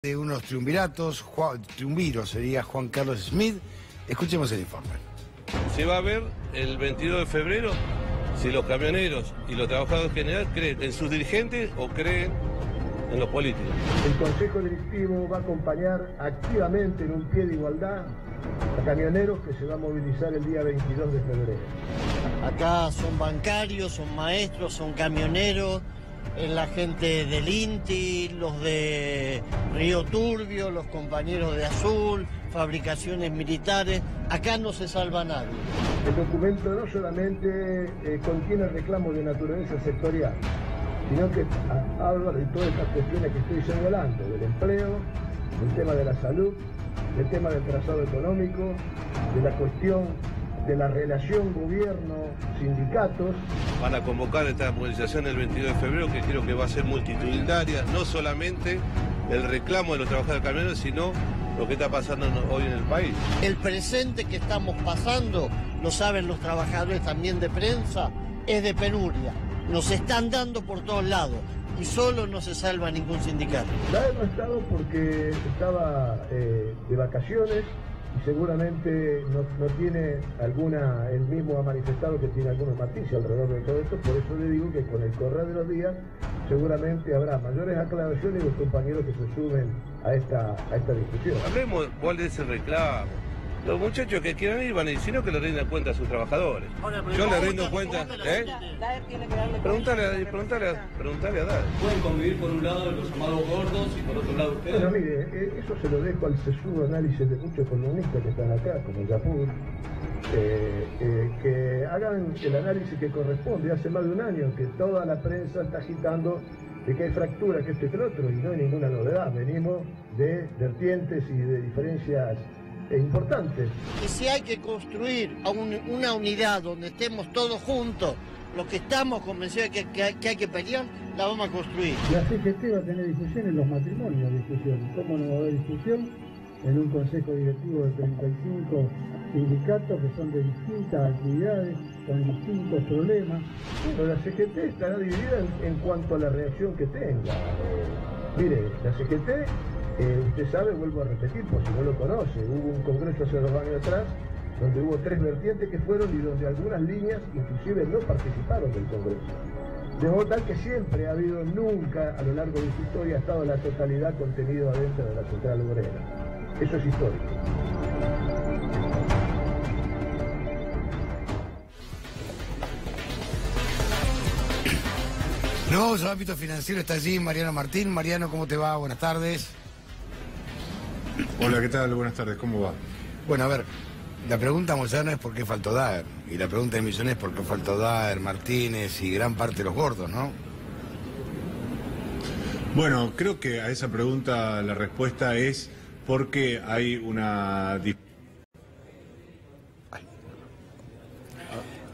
De unos triunviratos, triunviro sería Juan Carlos Smith. Escuchemos el informe. Se va a ver el 22 de febrero si los camioneros y los trabajadores en general creen en sus dirigentes o creen en los políticos. El Consejo Directivo va a acompañar activamente en un pie de igualdad a camioneros que se va a movilizar el día 22 de febrero. Acá son bancarios, son maestros, son camioneros, es la gente del INTI, los de Río Turbio, los compañeros de Azul, fabricaciones militares. Acá no se salva nadie. El documento no solamente contiene reclamos de naturaleza sectorial, sino que habla de todas estas cuestiones que estoy señalando, del empleo, del tema de la salud, del tema del trazado económico, de la cuestión de la relación gobierno-sindicatos. Van a convocar esta movilización el 22 de febrero, que creo que va a ser multitudinaria, no solamente el reclamo de los trabajadores camioneros, sino lo que está pasando hoy en el país. El presente que estamos pasando, lo saben los trabajadores también de prensa, es de penuria. Nos están dando por todos lados y solo no se salva ningún sindicato. La no ha estado porque estaba de vacaciones y seguramente no tiene alguna, él mismo ha manifestado que tiene algunos matices alrededor de todo esto, por eso le digo que con el correr de los días seguramente habrá mayores aclaraciones y los compañeros que se sumen a esta discusión. Hablemos cuál es ese reclamo. Los muchachos que quieran ir van a ir, sino que le rindan cuenta a sus trabajadores. Yo le rindo cuenta, ¿eh? Preguntale a Dar. Pueden convivir por un lado los llamados gordos y por otro lado ustedes. Bueno, mire, eso se lo dejo al sesudo análisis de muchos columnistas que están acá, como Yapur, que hagan el análisis que corresponde. Hace más de un año que toda la prensa está agitando de que hay fractura, que esto y que el otro, y no hay ninguna novedad. Venimos de vertientes y de diferencias importantes. Y si hay que construir una unidad donde estemos todos juntos, los que estamos convencidos de que hay que pelear, la vamos a construir. La CGT va a tener discusión en los matrimonios, discusión. ¿Cómo no va a haber discusión? En un consejo directivo de 35 sindicatos que son de distintas actividades, con distintos problemas. Pero la CGT estará dividida en cuanto a la reacción que tenga. Mire, la CGT, usted sabe, vuelvo a repetir, por si no lo conoce, hubo un congreso hace 2 años atrás, donde hubo 3 vertientes que fueron y donde algunas líneas inclusive no participaron del congreso. De modo tal que siempre ha habido, nunca a lo largo de su historia ha estado la totalidad contenido adentro de la central obrera. Eso es histórico. Nos vamos al ámbito financiero, está allí Mariano Martín. Mariano, ¿cómo te va? Buenas tardes. Hola, ¿qué tal? Buenas tardes, ¿cómo va? Bueno, a ver, la pregunta Moyano es por qué faltó Daer. Y la pregunta de Millón es por qué faltó Daer, Martínez y gran parte de los gordos, ¿no? Bueno, creo que a esa pregunta la respuesta es porque hay una...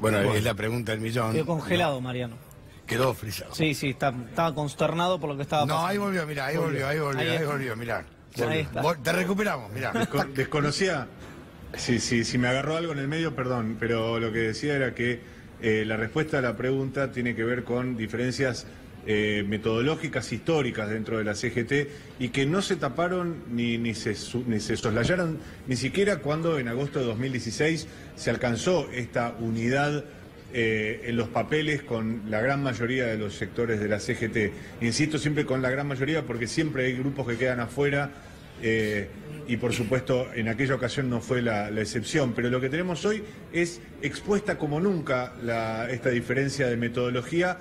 Bueno, es la pregunta del millón. Quedó congelado, Mariano. Quedó frisado. Sí, estaba consternado por lo que estaba pasando. No, ahí volvió, mirá, ahí volvió, mirá. Ahí está. Te recuperamos, mirá. Desconocía, si me agarró algo en el medio, perdón, pero lo que decía era que la respuesta a la pregunta tiene que ver con diferencias metodológicas históricas dentro de la CGT y que no se taparon ni se soslayaron ni siquiera cuando en agosto de 2016 se alcanzó esta unidad en los papeles con la gran mayoría de los sectores de la CGT. Insisto siempre con la gran mayoría porque siempre hay grupos que quedan afuera y por supuesto en aquella ocasión no fue la excepción, pero lo que tenemos hoy es expuesta como nunca esta diferencia de metodología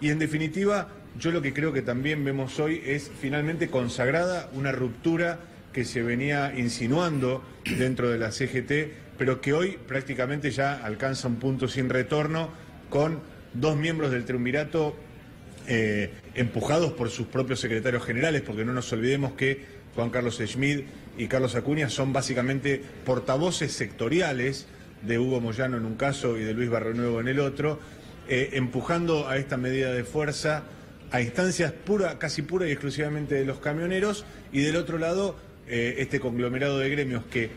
y en definitiva yo lo que creo que también vemos hoy es finalmente consagrada una ruptura que se venía insinuando dentro de la CGT, pero que hoy prácticamente ya alcanza un punto sin retorno con 2 miembros del triunvirato empujados por sus propios secretarios generales, porque no nos olvidemos que Juan Carlos Schmid y Carlos Acuña son básicamente portavoces sectoriales de Hugo Moyano en un caso y de Luis Barrionuevo en el otro, empujando a esta medida de fuerza a instancias casi pura y exclusivamente de los camioneros, y del otro lado este conglomerado de gremios que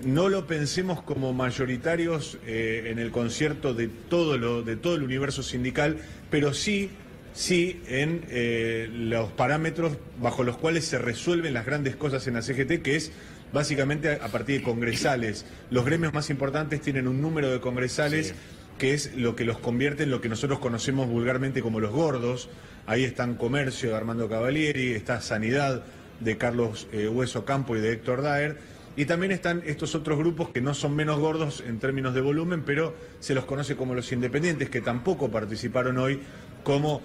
no lo pensemos como mayoritarios en el concierto de todo el universo sindical, pero sí sí en los parámetros bajo los cuales se resuelven las grandes cosas en la CGT, que es básicamente a partir de congresales. Los gremios más importantes tienen un número de congresales, sí, que es lo que los convierte en lo que nosotros conocemos vulgarmente como los gordos. Ahí están Comercio de Armando Cavalieri, está Sanidad de Carlos Hueso Campo y de Héctor Daer, y también están estos otros grupos que no son menos gordos en términos de volumen, pero se los conoce como los independientes, que tampoco participaron hoy, como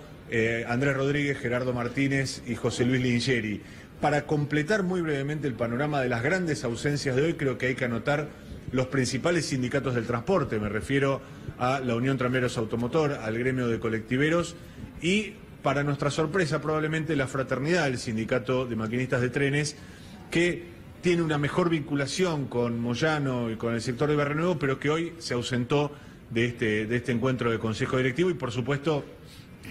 Andrés Rodríguez, Gerardo Martínez y José Luis Lingeri. Para completar muy brevemente el panorama de las grandes ausencias de hoy, creo que hay que anotar los principales sindicatos del transporte. Me refiero a la Unión Tranviarios Automotor, al gremio de colectiveros y, para nuestra sorpresa, probablemente la Fraternidad, el sindicato de maquinistas de trenes, que tiene una mejor vinculación con Moyano y con el sector de Barrio Nuevo, pero que hoy se ausentó de este encuentro de Consejo Directivo y, por supuesto,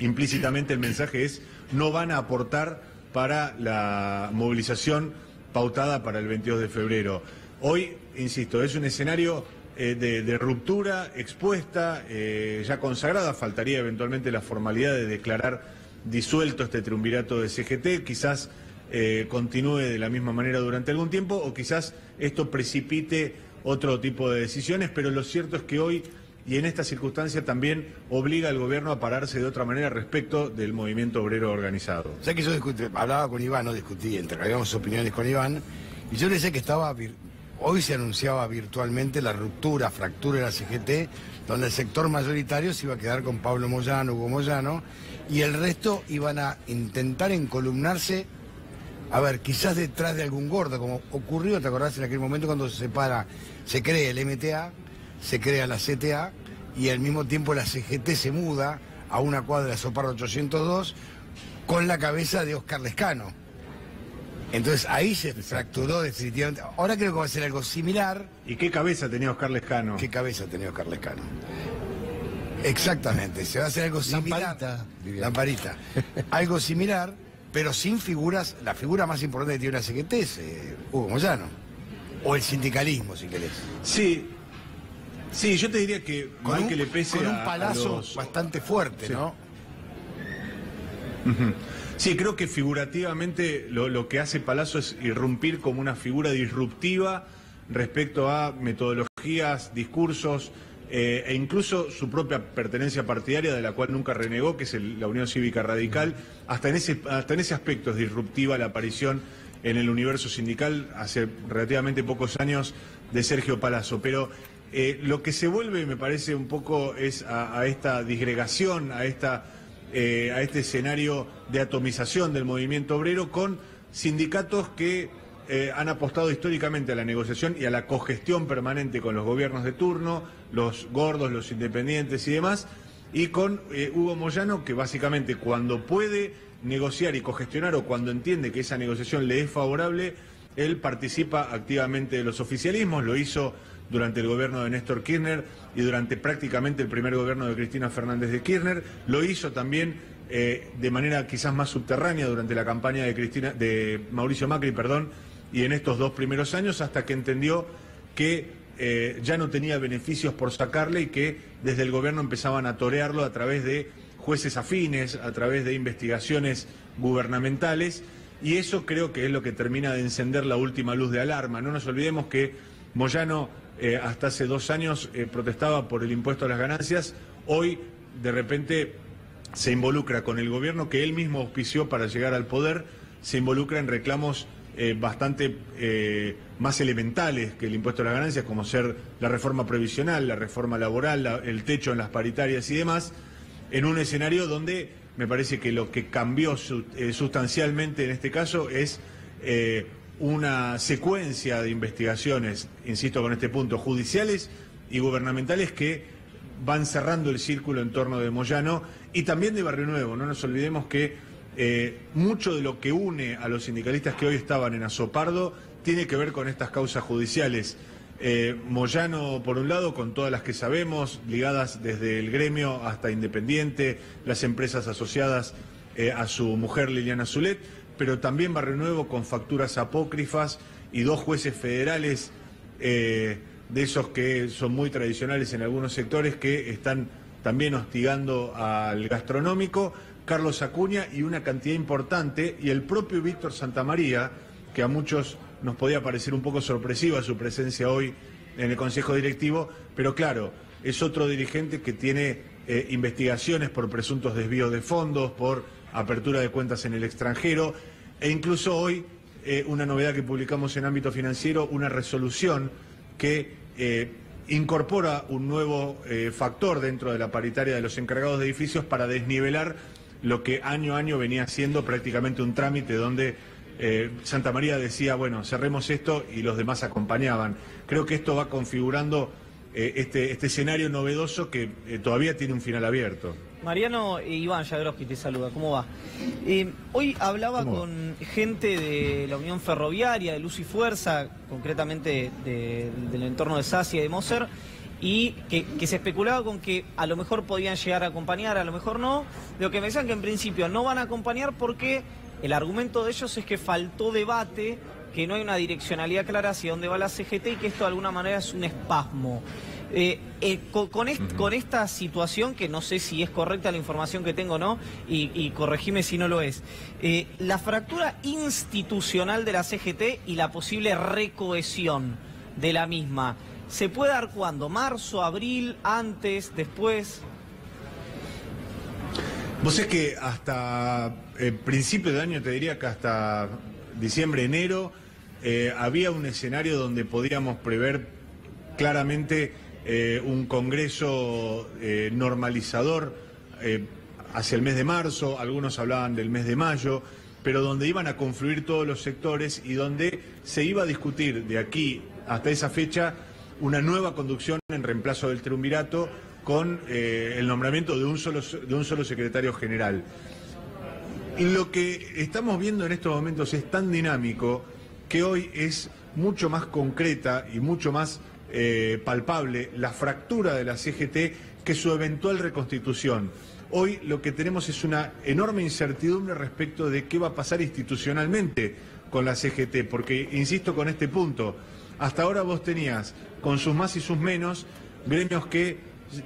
implícitamente el mensaje es: no van a aportar para la movilización pautada para el 22 de febrero. Hoy, insisto, es un escenario de ruptura expuesta, ya consagrada. Faltaría eventualmente la formalidad de declarar disuelto este triunvirato de CGT, quizás continúe de la misma manera durante algún tiempo, o quizás esto precipite otro tipo de decisiones, pero lo cierto es que hoy, y en esta circunstancia, también obliga al gobierno a pararse de otra manera respecto del movimiento obrero organizado. O sea que yo hablaba con Iván, no discutí, intercambiamos opiniones con Iván, y yo le decía que hoy se anunciaba virtualmente la ruptura, fractura de la CGT, donde el sector mayoritario se iba a quedar con Pablo Moyano, Hugo Moyano, y el resto iban a intentar encolumnarse, a ver, quizás detrás de algún gordo, como ocurrió, ¿te acordás en aquel momento cuando se crea el MTA, se crea la CTA, y al mismo tiempo la CGT se muda a una cuadra de Sopardo 802 con la cabeza de Oscar Lescano. Entonces ahí se fracturó definitivamente. Ahora creo que va a ser algo similar. ¿Y qué cabeza tenía Oscar Lescano? ¿Qué cabeza tenía Oscar Lescano? Exactamente, se va a hacer algo similar. Lamparita. Algo similar, pero sin figuras. La figura más importante que tiene una CGT es Hugo Moyano. O el sindicalismo, si querés. Sí. Sí, yo te diría que mal que le pese con un palazo a bastante fuerte, sí, ¿no? Sí, creo que figurativamente lo que hace Palazzo es irrumpir como una figura disruptiva respecto a metodologías, discursos e incluso su propia pertenencia partidaria, de la cual nunca renegó, que es la Unión Cívica Radical. Hasta en ese aspecto es disruptiva la aparición en el universo sindical hace relativamente pocos años de Sergio Palazzo. Pero lo que se vuelve, me parece, un poco es a esta disgregación, a este escenario de atomización del movimiento obrero, con sindicatos que han apostado históricamente a la negociación y a la cogestión permanente con los gobiernos de turno, los gordos, los independientes y demás, y con Hugo Moyano, que básicamente cuando puede negociar y cogestionar, o cuando entiende que esa negociación le es favorable, él participa activamente de los oficialismos. Lo hizo durante el gobierno de Néstor Kirchner y durante prácticamente el primer gobierno de Cristina Fernández de Kirchner. Lo hizo también de manera quizás más subterránea durante la campaña de Mauricio Macri, y en estos 2 primeros años, hasta que entendió que ya no tenía beneficios por sacarle y que desde el gobierno empezaban a torearlo a través de jueces afines, a través de investigaciones gubernamentales, y eso creo que es lo que termina de encender la última luz de alarma. No nos olvidemos que Moyano hasta hace 2 años protestaba por el impuesto a las ganancias. Hoy, de repente, se involucra con el gobierno que él mismo auspició para llegar al poder, se involucra en reclamos bastante más elementales que el impuesto a las ganancias, como ser la reforma previsional, la reforma laboral, el techo en las paritarias y demás, en un escenario donde me parece que lo que cambió sustancialmente en este caso es una secuencia de investigaciones, insisto con este punto, judiciales y gubernamentales, que van cerrando el círculo en torno de Moyano y también de Barrio Nuevo. No nos olvidemos que mucho de lo que une a los sindicalistas que hoy estaban en Azopardo tiene que ver con estas causas judiciales. Moyano, por un lado, con todas las que sabemos, ligadas desde el gremio hasta Independiente, las empresas asociadas a su mujer Liliana Zulet, pero también Barrio Nuevo con facturas apócrifas y 2 jueces federales de esos que son muy tradicionales en algunos sectores, que están también hostigando al gastronómico. Carlos Acuña y una cantidad importante, y el propio Víctor Santamaría, que a muchos nos podía parecer un poco sorpresiva su presencia hoy en el Consejo Directivo, pero claro, es otro dirigente que tiene investigaciones por presuntos desvíos de fondos, por apertura de cuentas en el extranjero, e incluso hoy una novedad que publicamos en Ámbito Financiero, una resolución que incorpora un nuevo factor dentro de la paritaria de los encargados de edificios para desnivelar lo que año a año venía siendo prácticamente un trámite donde Santamaría decía, bueno, cerremos esto y los demás acompañaban. Creo que esto va configurando este escenario novedoso que todavía tiene un final abierto. Mariano, Iván Jagroski te saluda, ¿cómo va? Hoy hablaba con gente de la Unión Ferroviaria, de Luz y Fuerza, concretamente del entorno de Sacia y de Moser, y que se especulaba con que a lo mejor podían llegar a acompañar, a lo mejor no. Lo que me decían que en principio no van a acompañar porque el argumento de ellos es que faltó debate, que no hay una direccionalidad clara hacia dónde va la CGT y que esto de alguna manera es un espasmo. Con esta situación, que no sé si es correcta la información que tengo o no, y corregime si no lo es, la fractura institucional de la CGT y la posible recohesión de la misma, ¿se puede dar cuándo? ¿Marzo, abril, antes, después? Vos sabés que hasta principio de año, te diría que hasta diciembre, enero, había un escenario donde podíamos prever claramente un congreso normalizador hacia el mes de marzo, algunos hablaban del mes de mayo, pero donde iban a confluir todos los sectores y donde se iba a discutir de aquí hasta esa fecha una nueva conducción en reemplazo del triunvirato con el nombramiento de un solo secretario general. Lo que estamos viendo en estos momentos es tan dinámico que hoy es mucho más concreta y mucho más palpable la fractura de la CGT que su eventual reconstitución. Hoy lo que tenemos es una enorme incertidumbre respecto de qué va a pasar institucionalmente con la CGT, porque, insisto con este punto, hasta ahora vos tenías, con sus más y sus menos, gremios que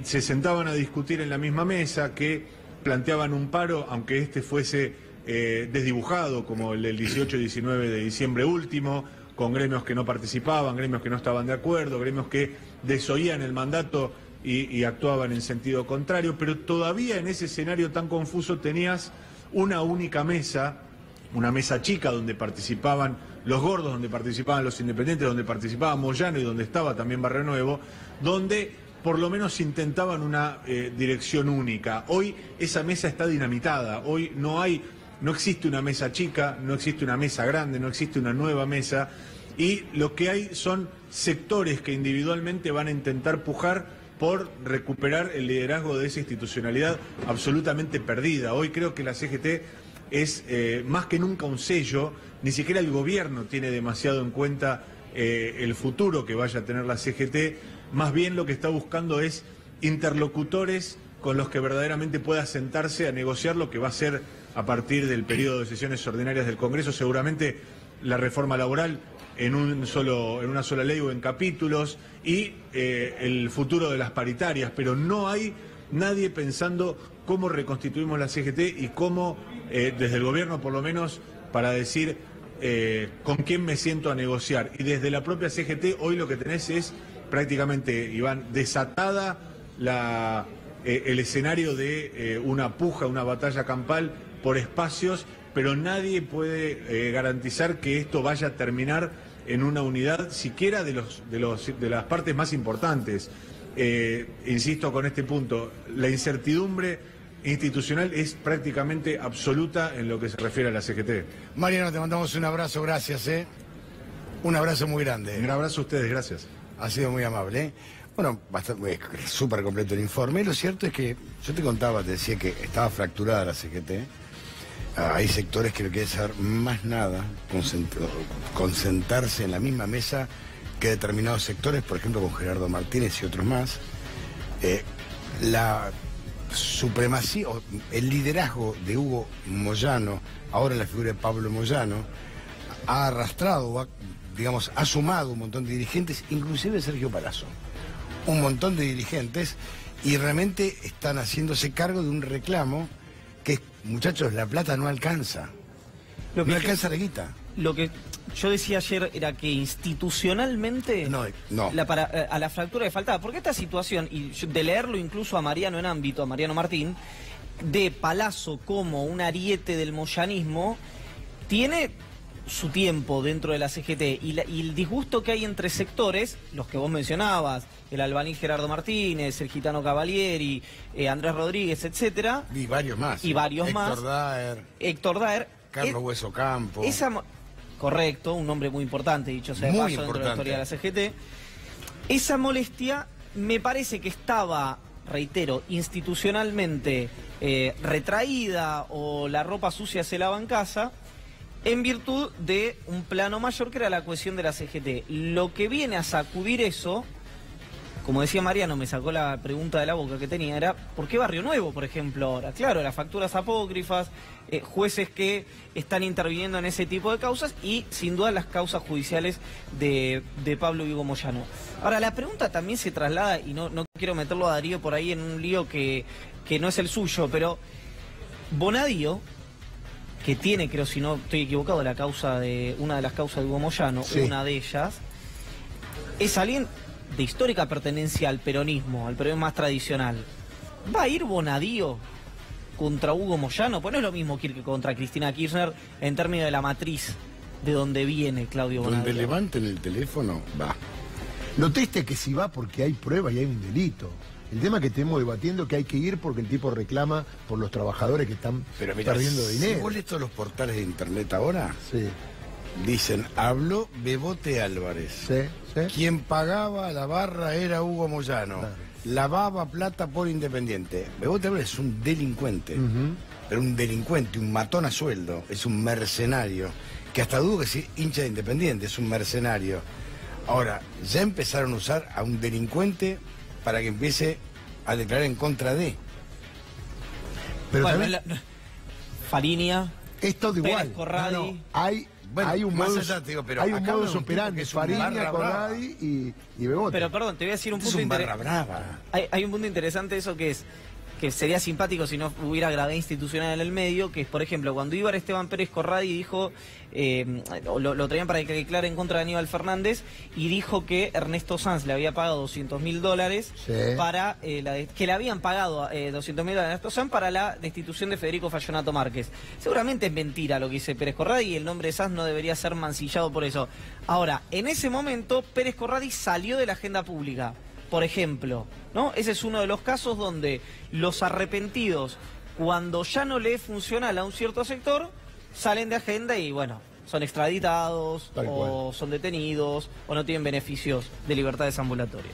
se sentaban a discutir en la misma mesa, que planteaban un paro, aunque este fuese desdibujado, como el del 18 y 19 de diciembre último, con gremios que no participaban, gremios que no estaban de acuerdo, gremios que desoían el mandato y actuaban en sentido contrario, pero todavía en ese escenario tan confuso tenías una única mesa, una mesa chica donde participaban los gordos, donde participaban los independientes, donde participaba Moyano y donde estaba también Barrio Nuevo, donde por lo menos intentaban una dirección única. Hoy esa mesa está dinamitada, hoy no existe una mesa chica, no existe una mesa grande, no existe una nueva mesa, y lo que hay son sectores que individualmente van a intentar pujar por recuperar el liderazgo de esa institucionalidad absolutamente perdida. Hoy creo que la CGT es más que nunca un sello, ni siquiera el gobierno tiene demasiado en cuenta el futuro que vaya a tener la CGT, más bien lo que está buscando es interlocutores con los que verdaderamente pueda sentarse a negociar lo que va a ser a partir del periodo de sesiones ordinarias del Congreso, seguramente la reforma laboral en una sola ley o en capítulos, y el futuro de las paritarias, pero no hay nadie pensando cómo reconstituimos la CGT y cómo, desde el gobierno por lo menos, para decir con quién me siento a negociar. Y desde la propia CGT hoy lo que tenés es prácticamente, Iván, desatada el escenario de una puja, una batalla campal por espacios, pero nadie puede garantizar que esto vaya a terminar en una unidad siquiera de las partes más importantes. Insisto con este punto, la incertidumbre institucional es prácticamente absoluta en lo que se refiere a la CGT. Mariano, te mandamos un abrazo, gracias. Un abrazo muy grande. Un abrazo a ustedes, gracias. Ha sido muy amable. Bueno, súper completo el informe. Lo cierto es que yo te contaba, te decía que estaba fracturada la CGT. Hay sectores que no quieren saber más nada, concentrarse en la misma mesa que determinados sectores, por ejemplo con Gerardo Martínez y otros más. La supremacía, el liderazgo de Hugo Moyano, ahora en la figura de Pablo Moyano, ha arrastrado, ha sumado un montón de dirigentes, inclusive Sergio Palazzo, un montón de dirigentes, y realmente están haciéndose cargo de un reclamo que, muchachos, la plata no alcanza. No alcanza la guita. Lo que yo decía ayer era que institucionalmente a la fractura le faltaba. Porque esta situación, y de leerlo incluso a Mariano en ámbito, a Mariano Martín, de Palazzo como un ariete del moyanismo, tiene su tiempo dentro de la CGT. Y el disgusto que hay entre sectores, los que vos mencionabas, el albanil Gerardo Martínez, el gitano Cavalieri, Andrés Rodríguez, etcétera. Y varios más. Héctor Daer. Carlos Hueso Campo. Correcto, un nombre muy importante, dicho sea de paso, dentro de la historia de la CGT. Esa molestia me parece que estaba, reitero, institucionalmente retraída, o la ropa sucia se lava en casa, en virtud de un plano mayor que era la cohesión de la CGT. Lo que viene a sacudir eso, como decía Mariano, me sacó la pregunta de la boca que tenía, era ¿por qué Barrio Nuevo, por ejemplo, ahora? Claro, las facturas apócrifas, jueces que están interviniendo en ese tipo de causas y, sin duda, las causas judiciales de Pablo Hugo Moyano. Ahora, la pregunta también se traslada, y no quiero meterlo a Darío por ahí en un lío que no es el suyo, pero Bonadío, que tiene, creo, si no estoy equivocado, una de las causas de Hugo Moyano, una de ellas, es alguien de histórica pertenencia al peronismo más tradicional. ¿Va a ir Bonadío contra Hugo Moyano? Pues no es lo mismo que ir contra Cristina Kirchner en términos de la matriz de donde viene Claudio Bonadío. Donde levanten el teléfono, va. Lo triste es que si va porque hay pruebas y hay un delito. El tema que estemos debatiendo es que hay que ir porque el tipo reclama por los trabajadores que están perdiendo dinero. Si vos lees todos los portales de internet ahora, dicen, habló Bebote Álvarez. Quien pagaba la barra era Hugo Moyano. Lavaba plata por Independiente. Bebote Álvarez es un delincuente. Pero un delincuente, un matón a sueldo. Es un mercenario. Que hasta dudo que sea hincha de Independiente, es un mercenario. Ahora, ya empezaron a usar a un delincuente para que empiece a declarar en contra de. Pero bueno, Fariña. Es todo igual. Corradi. Hay un modus operandi, Fariña, Corradi y Bebote. Pero perdón, te voy a decir un punto interesante. Hay un punto interesante eso que sería simpático si no hubiera gravedad institucional en el medio, que es, por ejemplo, cuando Ibar Esteban Pérez Corradi dijo, lo traían para que declare en contra de Aníbal Fernández, y dijo que Ernesto Sanz le había pagado $200.000 para, que le habían pagado $200.000 a Ernesto Sanz para la destitución de Federico Fallonato Márquez. Seguramente es mentira lo que dice Pérez Corradi, y el nombre de Sanz no debería ser mancillado por eso. Ahora, en ese momento, Pérez Corradi salió de la agenda pública. Por ejemplo, ¿no? Ese es uno de los casos donde los arrepentidos, cuando ya no le es funcional a un cierto sector, salen de agenda y, bueno, son extraditados, o son detenidos, o no tienen beneficios de libertades ambulatorias.